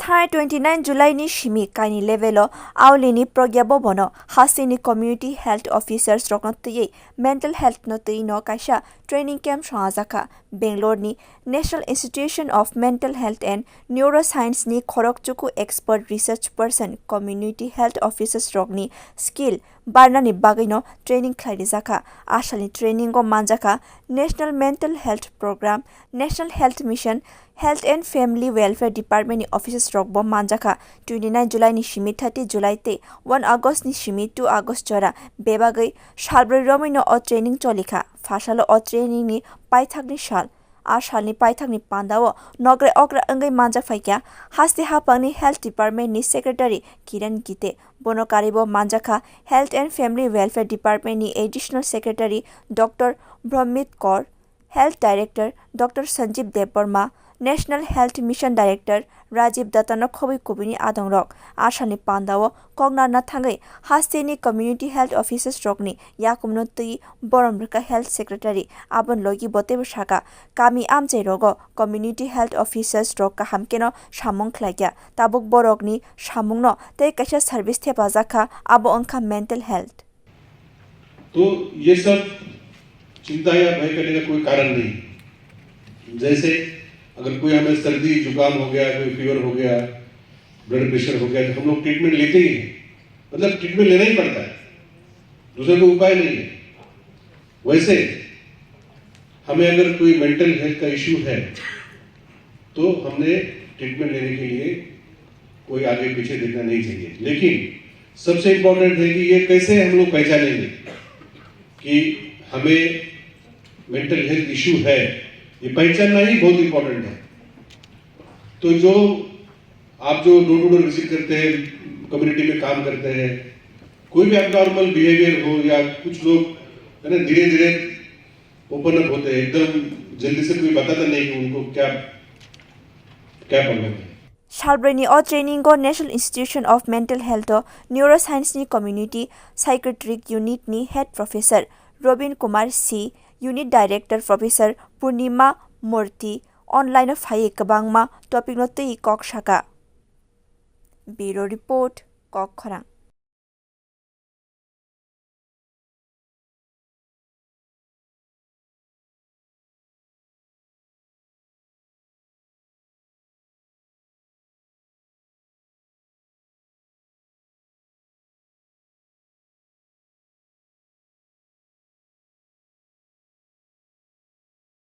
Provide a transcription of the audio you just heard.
Thai 29 July ni shimi kaini levelo awlini progyabo bono hasini community health officers roknotye mental health notei no kaisa training camp shazaka Bangalore ni National Institution of Mental Health and Neuroscience ni Khorokchuku expert research person community health officers rokni skill barna ni bagino training khlaidizaka ashali training go manjaka National Mental Health Program National Health Mission Health and Family Welfare Department ni offices rokbo manjaka 29 July ni shimi 30 July te 1 August ni shimi 2 August chora bebagai shalbroi romino o training cholika fashalo o training ni paithakni shal ashal ni paithakni pandao nogre okra angai manja faikya hasti hapani Health Department ni Secretary Kiran Gite bono karibo manjaka Health and Family Welfare Department ni Additional Secretary Dr. Brahmit Kaur Health Director Dr. Sanjeev Debarma National Health Mission Director Rajiv Dattano Khobi Kubini Adongrok Ashani Pandao Kogna Nathangai Hastini Community Health Officers Rokni Yakumnoti Boromrika Health Secretary Abon Logi Botebu Shaka Kami Amje Rogo Community Health Officers Roka Hamkeno Shamong Klagya Tabuk Borogni Shamungno Te Kasha Service Tepazaka Abo Onka Mental Health तो ये सब चिंता या भय करने का कोई कारण नहीं। जैसे अगर कोई हमें सर्दी जुकाम हो गया, कोई फीवर हो गया, ब्लड प्रेशर हो गया, तो हम लोग ट्रीटमेंट लेते ही हैं। मतलब ट्रीटमेंट लेना ही पड़ता है, दूसरा कोई उपाय नहीं है। वैसे हमें अगर कोई मेंटल हेल्थ का इश्यू है तो हमने ट्रीटमेंट लेने के लिए कोई आगे पीछे देखना नहीं चाहिए। लेकिन सबसे इम्पोर्टेंट है कि ये कैसे हम लोग पहचानेंगे कि हमें मेंटल हेल्थ इश्यू है, ये पहचानना ही बहुत इंपॉर्टेंट है। तो जो आप जो डोर टू डोर विजिट करते हैं, कम्युनिटी में काम करते हैं, कोई भी अबनॉर्मल बिहेवियर हो या कुछ लोग है ना धीरे धीरे ओपन अप होते हैं, एकदम जल्दी से कोई बताता नहीं कि उनको क्या क्या प्रॉब्लम है। Shalbrani o training go National Institution of Mental Health o Neuroscience ni Community Psychiatric Unit ni Head Professor Robin Kumar C Unit Director Professor Purnima Murthy online of Haye Kabangma topic no tei Kok Shaka Bureau Report Kok Khorang